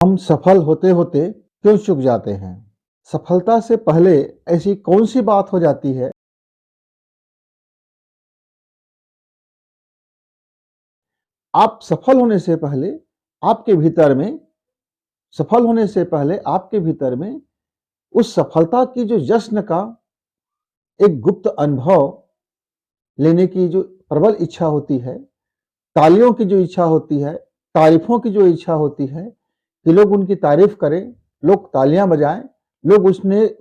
हम सफल होते होते क्यों चूक जाते हैं? सफलता से पहले ऐसी कौन-सी बात हो जाती है, आप सफल होने से पहले आपके भीतर में सफल होने से पहले आपके भीतर में उस सफलता की जो जश्न का एक गुप्त अनुभव लेने की जो प्रबल इच्छा होती है, तालियों की जो इच्छा होती है, तारीफ़ों की जो इच्छा होती है कि लोग उनकी तारीफ़ करें, लोग तालियाँ बजाएँ, लोग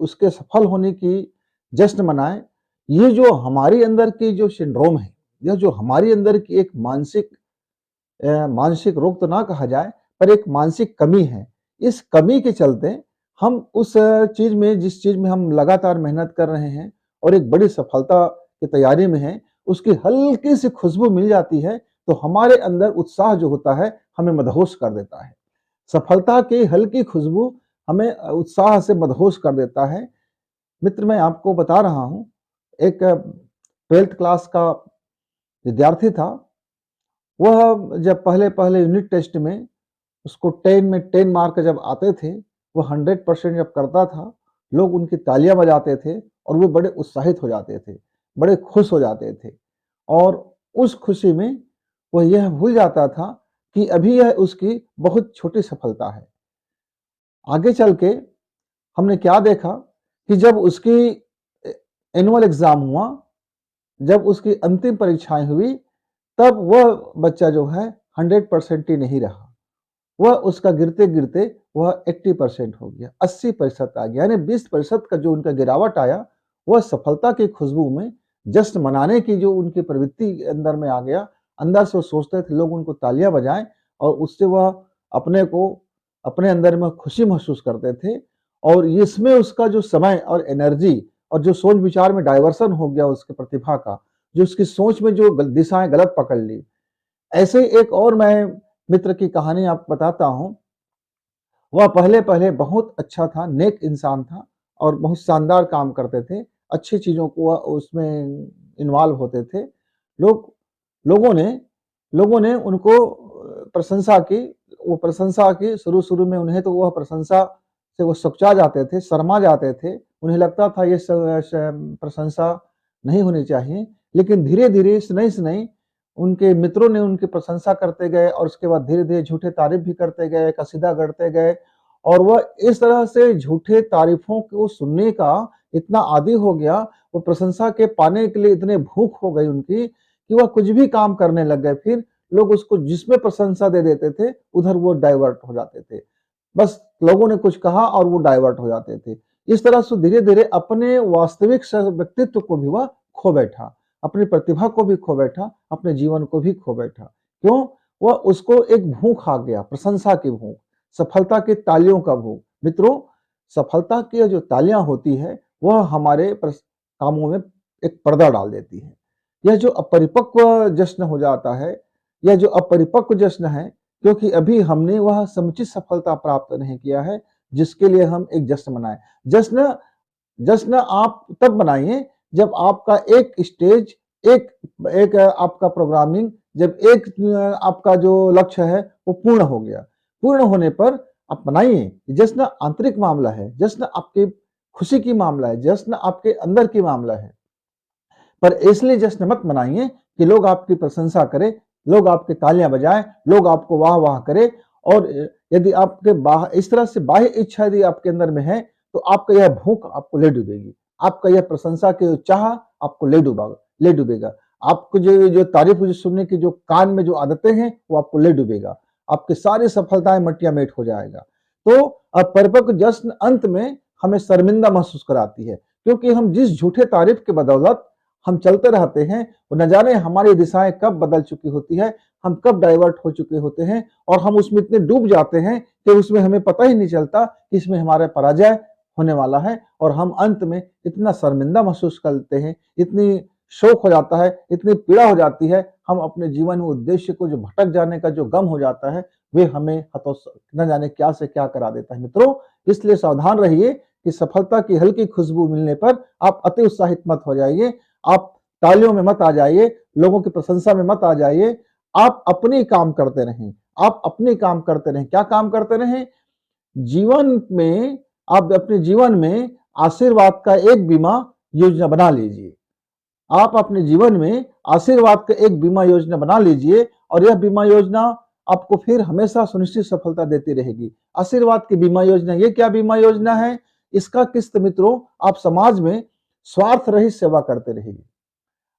उसके सफल होने की जश्न मनाएँ। ये जो हमारे अंदर की जो सिंड्रोम है, यह जो हमारी अंदर की एक मानसिक रोग तो ना कहा जाए, पर एक मानसिक कमी है। इस कमी के चलते हम उस चीज़ में जिस चीज़ में हम लगातार मेहनत कर रहे हैं और एक बड़ी सफलता की तैयारी में हैं, उसकी हल्की-सी खुशबू मिल जाती है, तो हमारे अंदर उत्साह जो होता है, हमें मदहोश कर देता है। सफलता की हल्की खुशबू हमें उत्साह से मदहोश कर देता है। मित्र, मैं आपको बता रहा हूँ, एक 12th क्लास का विद्यार्थी था। वह जब पहले-पहले यूनिट टेस्ट में उसको 10 में 10 मार्क जब आते थे, वो 100% जब करता था, लोग उनकी तालियाँ बजाते थे और वो बड़े उत्साहित हो जाते थे, बड़े खुश हो जाते थे। और उस खुशी में वह यह भूल जाता था कि अभी यह उसकी बहुत छोटी सफलता है। आगे चल के हमने क्या देखा कि जब उसकी एनुअल एग्ज़ाम हुआ, जब उसकी अंतिम परीक्षाएँ हुई, तब वह बच्चा जो है 100% ही नहीं रहा। वह उसका गिरते-गिरते वह 80% हो गया, 80% आ गया, यानी 20% का जो उनका गिरावट आया, वह सफलता की खुशबू में जश्न मनाने की जो उनकी प्रवृत्ति अंदर में आ गया। अंदर से वो सोचते थे लोग उनको तालियाँ बजाएँ और उससे वह अपने को अपने अंदर में खुशी महसूस करते थे और इसमें उसका जो समय और एनर्जी और जो सोच विचार में डायवर्सन हो गया उसकी प्रतिभा का, जो उसकी सोच में जो दिशाएँ गलत पकड़ ली। ऐसे ही एक और मैं मित्र की कहानी आपको बताता हूँ। वह पहले-पहले बहुत अच्छा था, नेक इंसान था और बहुत शानदार काम करते थे। अच्छी चीज़ों को वह उसमें इन्वॉल्व होते थे। लोग लोगों ने लोगों ने उनको प्रशंसा की। वो प्रशंसा की शुरू-शुरू में उन्हें तो वह प्रशंसा से वो सकचा जाते थे, शर्मा जाते थे। उन्हें लगता था ये प्रशंसा नहीं होनी चाहिए। लेकिन धीरे-धीरे, शनैः-शनैः उनके मित्रों ने उनकी प्रशंसा करते गए और उसके बाद धीरे-धीरे झूठे तारीफ़ भी करते गए, कसीदा गढ़ते गए और वह इस तरह से झूठे तारीफ़ों को सुनने का इतना आदी हो गया, वो प्रशंसा के पाने के लिए इतने भूख हो गई उनकी कि वह कुछ भी काम करने लग गए। फिर लोग उसको जिसमें प्रशंसा दे देते थे, उधर वो डाइवर्ट हो जाते थे। बस लोगों ने कुछ कहा और वो डाइवर्ट हो जाते थे। इस तरह से धीरे-धीरे अपने वास्तविक व्यक्तित्व को भी वह खो बैठा, अपनी प्रतिभा को भी खो बैठा, अपने जीवन को भी खो बैठा। क्यों? वह उसको एक भूख आ गया, प्रशंसा की भूख, सफलता की तालियों का भूख। मित्रों, सफलता की जो तालियाँ होती है, वह हमारे कामों में एक पर्दा डाल देती है। यह जो अपरिपक्व जश्न हो जाता है, यह जो अपरिपक्व जश्न है, क्योंकि अभी हमने वह समुचित सफलता प्राप्त नहीं किया है, जिसके लिए हम एक जश्न मनाएँ। जश्न जश्न आप तब मनाइए जब आपका एक स्टेज, एक एक आपका प्रोग्रामिंग, जब एक आपका जो लक्ष्य है वो पूर्ण हो गया। पूर्ण होने पर आप मनाइए। जश्न आंतरिक मामला है, जश्न आपकी खुशी की मामला है, जश्न आपके अंदर की मामला है। पर इसलिए जश्न मत मनाइए कि लोग आपकी प्रशंसा करें, लोग आपकी तालियाँ बजाएँ, लोग आपको वाह-वाह करें और यदि आपके इस तरह से बाह्य इच्छा यदि आपके अंदर में है, तो आपका यह भूख आपको ले डूबेगी। आपका यह प्रशंसा की चाह आपको ले डूबेगा। आपको जो तारीफ़ जो सुनने की जो कान में जो आदतें हैं, वो आपको ले डूबेगा। आपकी सारी सफलताएँ मटिया-मेट हो जाएगा। तो परिपक्व जश्न अंत में हमें शर्मिंदा महसूस कराती है, क्योंकि हम जिस झूठे तारीफ़ की बदौलत हम चलते रहते हैं, वो न जाने हमारी दिशाएँ कब बदल चुकी होती है, हम कब डाइवर्ट हो चुके होते हैं और हम उसमें इतने डूब जाते हैं कि उसमें हमें पता ही नहीं चलता कि इसमें हमारा पराजय होने वाला है और हम अंत में इतना शर्मिंदा महसूस करते हैं, इतनी शोक हो जाता है, इतनी पीड़ा हो जाती है, हम अपने जीवन में उद्देश्य को जो भटक जाने का जो गम हो जाता है, वे हमें न जाने क्या से क्या करा देता है। मित्रों, इसलिए सावधान रहिए कि सफलता की हल्की खुशबू मिलने पर आप अति उत्साहित मत हो जाइए। आप तालियों में मत आ जाइए, लोगों की प्रशंसा में मत आ जाइए। आप अपने काम करते रहें, आप अपने काम करते रहें। क्या काम करते रहें? जीवन में आप अपने जीवन में आशीर्वाद का एक बीमा योजना बना लीजिए। आप अपने जीवन में आशीर्वाद का एक बीमा योजना बना लीजिए और यह बीमा योजना आपको फिर हमेशा सुनिश्चित सफलता देती रहेगी। आशीर्वाद की बीमा योजना, ये क्या बीमा योजना है? इसका किस्त मित्रों आप समाज में स्वार्थ रहित सेवा करते रहेगी।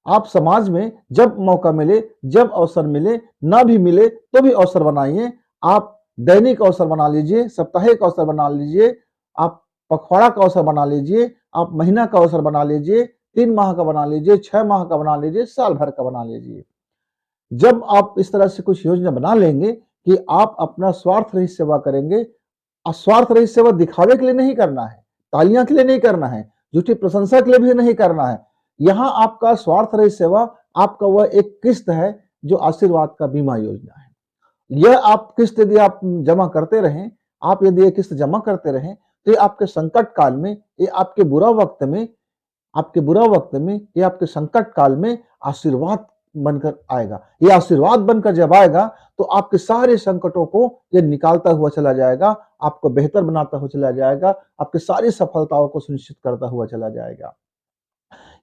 आप समाज में जब मौका मिले, जब अवसर मिले, ना भी मिले तो भी अवसर बनाइए। आप दैनिक अवसर बना लीजिए, साप्ताहिक अवसर बना लीजिए, आप पखवाड़ा का अवसर बना लीजिए, आप महीना का अवसर बना लीजिए, 3 माह का बना लीजिए, 6 माह का बना लीजिए, साल भर का बना लीजिए। जब आप इस तरह से कुछ योजना बना लेंगे कि आप अपना स्वार्थ रहित सेवा करेंगे, स्वार्थ रहित सेवा दिखावे के लिए नहीं करना है, तालियां के लिए नहीं करना है, झूठी प्रशंसा के लिए भी नहीं करना है। यहां आपका स्वार्थ रहित सेवा आपका वह एक किस्त है जो आशीर्वाद का बीमा योजना है। यह आप किस्त यदि आप जमा करते रहें, आप यदि ये किस्त जमा करते रहें, तो ये आपके संकट काल में, ये आपके बुरा वक्त में, ये आपके संकट काल में आशीर्वाद बनकर आएगा। ये आशीर्वाद बनकर जब आएगा तो आपके सारे संकटों को ये निकालता हुआ चला जाएगा, आपको बेहतर बनाता हुआ चला जाएगा, आपकी सारी सफलताओं को सुनिश्चित करता हुआ चला जाएगा।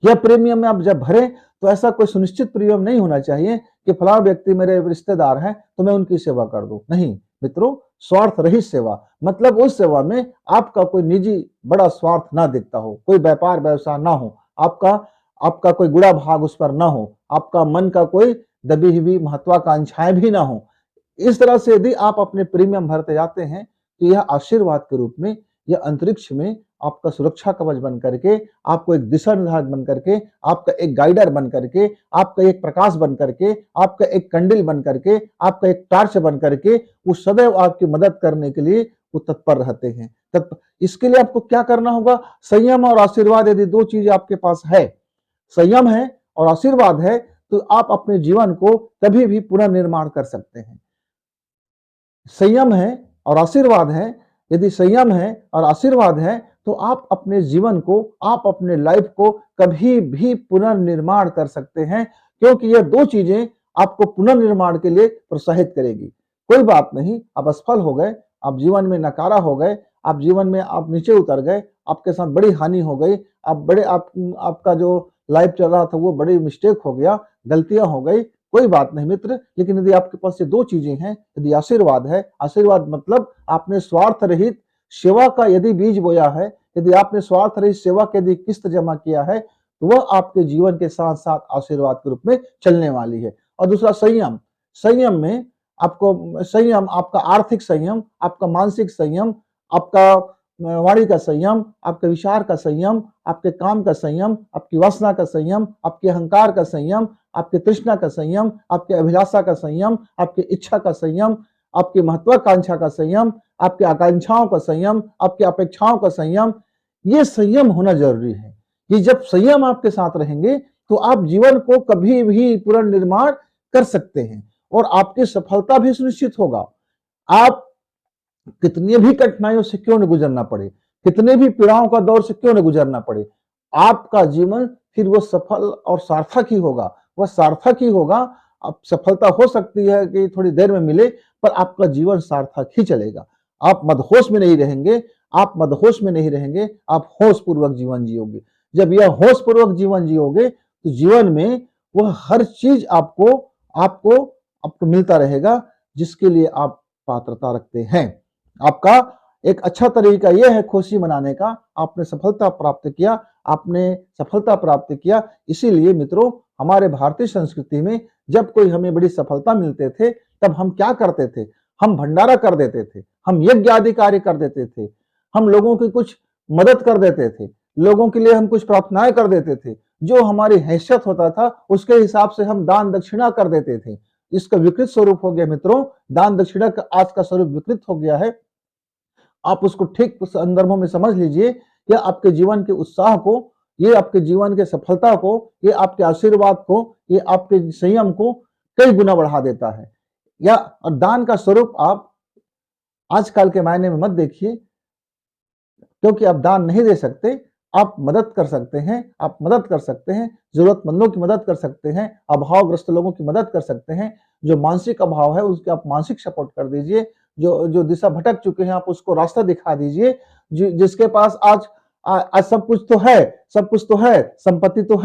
यह प्रीमियम आप जब भरें तो ऐसा कोई सुनिश्चित प्रीमियम नहीं होना चाहिए कि फलां व्यक्ति मेरे रिश्तेदार हैं तो मैं उनकी सेवा कर दूं। नहीं मित्रों, स्वार्थ रहित सेवा मतलब उस सेवा में आपका कोई निजी बड़ा स्वार्थ ना दिखता हो, कोई व्यापार व्यवसाय ना हो, आपका आपका कोई गुड़ा भाग उस पर ना हो, आपका मन का कोई दबी हुई महत्वाकांक्षाएं भी ना हो। इस तरह से यदि आप अपने प्रीमियम भरते जाते हैं तो यह आशीर्वाद के रूप में, यह अंतरिक्ष में आपका सुरक्षा कवच बन करके, आपको एक दिशा निर्धारक बन करके, आपका एक गाइडर बन करके, आपका एक प्रकाश बन करके, आपका एक कंडिल बन करके, आपका एक टार्च बन करके वो सदैव आपकी मदद करने के लिए वो तत्पर रहते हैं। इसके लिए आपको क्या करना होगा? संयम और आशीर्वाद, यदि दो चीजें आपके पास है, संयम है और आशीर्वाद है, तो आप अपने जीवन को कभी भी पुनर्निर्माण कर सकते हैं। संयम है और आशीर्वाद है, यदि संयम है और आशीर्वाद है तो आप अपने जीवन को, आप अपने लाइफ को कभी भी पुनर्निर्माण कर सकते हैं, क्योंकि ये दो चीजें आपको पुनर्निर्माण के लिए प्रोत्साहित करेगी। कोई बात नहीं, आप असफल हो गए, आप जीवन में नकारा हो गए, आप जीवन में आप नीचे उतर गए, आपके साथ बड़ी हानि हो गई, आपका जो लाइफ चल रहा था वो बड़ी मिस्टेक हो गया, गलतियां हो गई, कोई बात नहीं मित्र। लेकिन यदि आपके पास ये दो चीजें हैं, यदि आशीर्वाद है, आशीर्वाद मतलब आपने स्वार्थ रहित सेवा का यदि बीज बोया है, यदि आपने स्वार्थ रहित सेवा के यदि किस्त जमा किया है, तो वह आपके जीवन के साथ साथ आशीर्वाद के रूप में चलने वाली है। और दूसरा संयम, संयम में आपको संयम, आपका आर्थिक संयम, आपका मानसिक संयम, आपका वाणी का संयम, आपके विचार का संयम, आपके काम का संयम, आपकी वासना का संयम, आपके अहंकार का संयम, आपके तृष्णा का संयम, आपके अभिलाषा का संयम, आपकी इच्छा का संयम, आपकी महत्वाकांक्षा का संयम, आपकी आकांक्षाओं का संयम, आपकी अपेक्षाओं का संयम, ये संयम होना जरूरी है। ये जब संयम आपके साथ रहेंगे तो आप जीवन को कभी भी पुनर्निर्माण कर सकते हैं और आपकी सफलता भी सुनिश्चित होगा। आप कितनी भी कठिनाइयों से क्यों न गुजरना पड़े, कितने भी पीड़ाओं का दौर से क्यों न गुजरना पड़े, आपका जीवन फिर वो सफल और सार्थक ही होगा, वह सार्थक ही होगा। अब सफलता हो सकती है कि थोड़ी देर में मिले, पर आपका जीवन सार्थक ही चलेगा। आप मदहोश में नहीं रहेंगे, आप मदहोश में नहीं रहेंगे, आप होश पूर्वक जीवन जियोगे। जब यह होश पूर्वक जीवन जियोगे तो जीवन में वह हर चीज आपको आपको आपको मिलता रहेगा जिसके लिए आप पात्रता रखते हैं। आपका एक अच्छा तरीका यह है खुशी मनाने का, आपने सफलता प्राप्त किया, आपने सफलता प्राप्त किया। इसीलिए मित्रों, हमारे भारतीय संस्कृति में जब कोई हमें बड़ी सफलता मिलते थे तब हम क्या करते थे? हम भंडारा कर देते थे, हम यज्ञ आदि कार्य कर देते थे, हम लोगों की कुछ मदद कर देते थे, लोगों के लिए हम कुछ प्रार्थनाएं कर देते थे, जो हमारी हैसियत होता था उसके हिसाब से हम दान दक्षिणा कर देते थे। इसका विकृत स्वरूप हो गया मित्रों, दान दक्षिणा का आज का स्वरूप विकृत हो गया है। आप उसको ठीक संदर्भों में समझ लीजिए। यह आपके जीवन के उत्साह को, ये आपके जीवन के सफलता को, ये आपके आशीर्वाद को, ये आपके संयम को कई गुना बढ़ा देता है। या और दान का स्वरूप आप आजकल के मायने में मत देखिए, क्योंकि आप दान नहीं दे सकते, आप मदद कर सकते हैं, आप मदद कर सकते हैं, जरूरतमंदों की मदद कर सकते हैं, अभावग्रस्त लोगों की मदद कर सकते हैं। जो मानसिक अभाव है उसके आप मानसिक सपोर्ट कर दीजिए, जो जो दिशा भटक चुके हैं, आप उसको रास्ता दिखा दीजिए। जिसके पास आज आज सब कुछ तो है, सब कुछ तो है, संपत्ति तो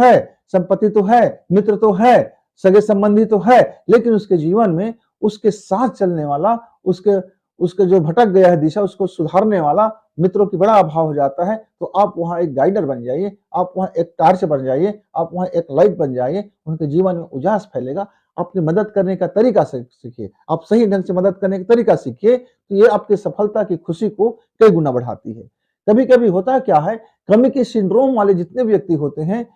है, मित्र तो है, सगे संबंधी तो है, लेकिन उसके जीवन में उसके साथ चलने वाला, उसके उसके जो भटक गया है दिशा, उसको सुधारने वाला मित्रों की बड़ा अभाव हो जाता है। तो आप वहां एक गाइडर बन जाइए, आप वहां एक टार्च बन जाइए, आप वहां एक लाइट बन जाइए, उनके जीवन में उजास फैलेगा। अपनी मदद करने का तरीका सीखिए, आप सही ढंग से मदद करने का तरीका सीखिए, तो ये आपकी सफलता की खुशी को कई गुना बढ़ाती है। कभी कभी होता क्या है, कमी के सिंड्रोम वाले जितने व्यक्ति होते हैं,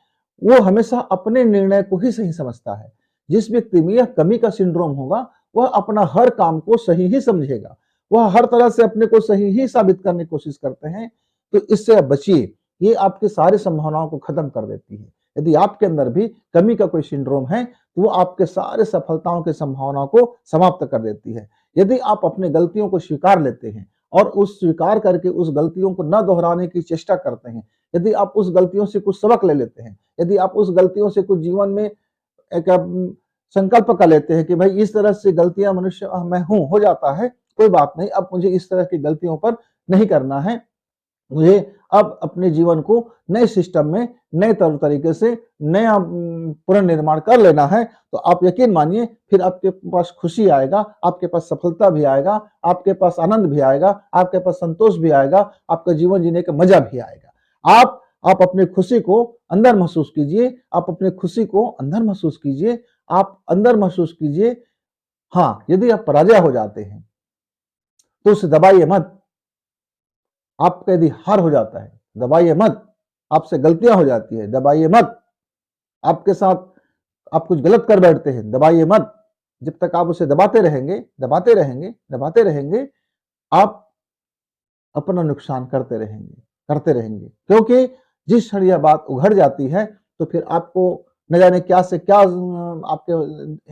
वो हमेशा अपने निर्णय को ही सही समझता है। जिस व्यक्ति में यह कमी का सिंड्रोम होगा, वह अपना हर काम को सही ही समझेगा, वह हर तरह से अपने को सही ही साबित करने की कोशिश करते हैं। तो इससे आप बचिए, ये आपकी सारी संभावनाओं को खत्म कर देती है। यदि आपके अंदर भी कमी का कोई सिंड्रोम है, तो वो आपके सारे सफलताओं की संभावनाओं को समाप्त कर देती है। यदि आप अपनी गलतियों को स्वीकार लेते हैं और उस स्वीकार करके उस गलतियों को न दोहराने की चेष्टा करते हैं, यदि आप उस गलतियों से कुछ सबक ले लेते हैं, यदि आप उस गलतियों से कुछ जीवन में एक संकल्प कर लेते हैं कि भाई इस तरह से गलतियां मनुष्य मैं हूं, हो जाता है, कोई बात नहीं, अब मुझे इस तरह की गलतियों पर नहीं करना है, मुझे अब अपने जीवन को नए सिस्टम में, नए तरीके से नया पुनर्निर्माण कर लेना है। तो आप यकीन मानिए, फिर आपके पास खुशी आएगा, आपके पास सफलता भी आएगा, आपके पास आनंद भी आएगा, आपके पास संतोष भी आएगा, आपका जीवन जीने का मजा भी आएगा। आप अपनी खुशी को अंदर महसूस कीजिए, आप अपनी खुशी को अंदर महसूस कीजिए, आप अंदर महसूस कीजिए। हाँ, यदि आप पराजय हो जाते हैं तो उसे दबाइए मत। आपका यदि हार हो जाता है, दबाइए मत। आपसे गलतियां हो जाती है, दबाइए मत। आपके साथ आप कुछ गलत कर बैठते हैं, दबाइए मत। जब तक आप उसे दबाते रहेंगे, दबाते रहेंगे, दबाते रहेंगे, आप अपना नुकसान करते रहेंगे। क्योंकि जिस क्षण यह बात उघड़ जाती है, तो फिर आपको न जाने क्या से क्या आपके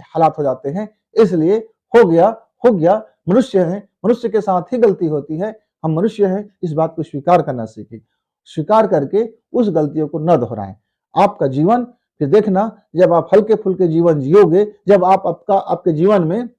हालात हो जाते हैं। इसलिए हो गया, हो गया, मनुष्य है, मनुष्य के साथ ही गलती होती है। हम मनुष्य हैं, इस बात को स्वीकार करना सीखें। स्वीकार करके उस गलतियों को न दोहराएं। आपका जीवन फिर देखना, जब आप हल्के-फुल्के जीवन जियोगे, जब आपके जीवन में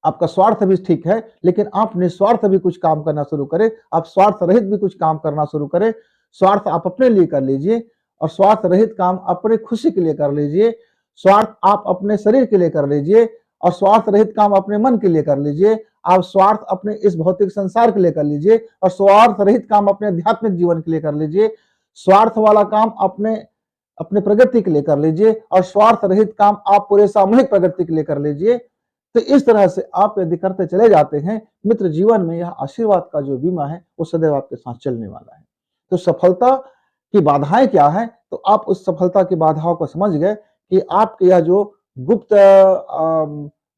आपका स्वार्थ भी ठीक है, लेकिन आप निस्वार्थ भी कुछ काम करना शुरू करें, आप स्वार्थ रहित भी कुछ काम करना शुरू करें। स्वार्थ आप अपने लिए कर लीजिए और स्वार्थ रहित काम अपनी खुशी के लिए कर लीजिए। स्वार्थ आप अपने शरीर के लिए कर लीजिए और स्वार्थ रहित काम अपने मन के लिए कर लीजिए। आप स्वार्थ अपने इस भौतिक संसार के लिए कर लीजिए और स्वार्थ रहित काम अपने आध्यात्मिक जीवन के लिए कर लीजिए। स्वार्थ वाला काम अपने अपने प्रगति के लिए कर लीजिए और स्वार्थ रहित काम आप पूरे सामूहिक प्रगति के लिए कर लीजिए। तो इस तरह से आप यदि करते चले जाते हैं, मित्र, जीवन में यह आशीर्वाद का जो बीमा है, वो सदैव आपके साथ चलने वाला है। तो सफलता की बाधाएं क्या है? तो आप उस सफलता की बाधाओं को समझ गए कि आपके यह जो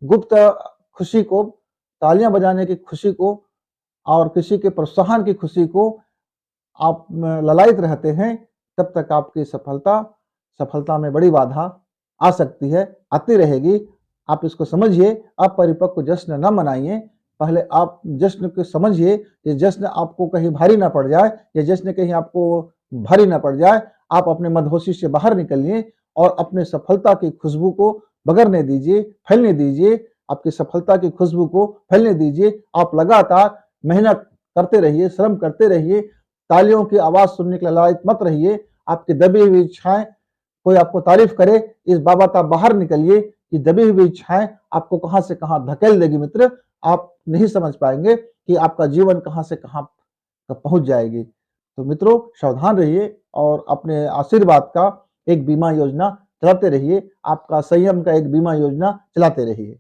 गुप्त खुशी को, तालियां बजाने की खुशी को और किसी के प्रोत्साहन की खुशी को आप ललायत रहते हैं, तब तक आपकी सफलता में बड़ी बाधा आ सकती है, आती रहेगी। आप इसको समझिए, अपरिपक्व जश्न न मनाइए। पहले आप जश्न को समझिए, ये जश्न आपको कहीं भारी ना पड़ जाए, ये जश्न कहीं आपको भारी ना पड़ जाए। आप अपने मदहोशी से बाहर निकलिए और अपने सफलता की खुशबू को बगरने दीजिए, फैलने दीजिए। आपकी सफलता की खुशबू को फैलने दीजिए। आप लगातार मेहनत करते रहिए, श्रम करते रहिए। तालियों की आवाज सुनने के लिए लायक मत रहिए। आपकी दबी हुई इच्छाएं, कोई आपको तारीफ करे, इस बाबत आप बाहर निकलिए कि दबी हुई इच्छाएं आपको कहां से कहां धकेल देगी मित्र। आप नहीं समझ पाएंगे कि आपका जीवन कहां से कहां पहुंच जाएगी। तो मित्रों, सावधान रहिए और अपने आशीर्वाद का एक बीमा योजना चलाते रहिए। आपका संयम का एक बीमा योजना चलाते रहिए।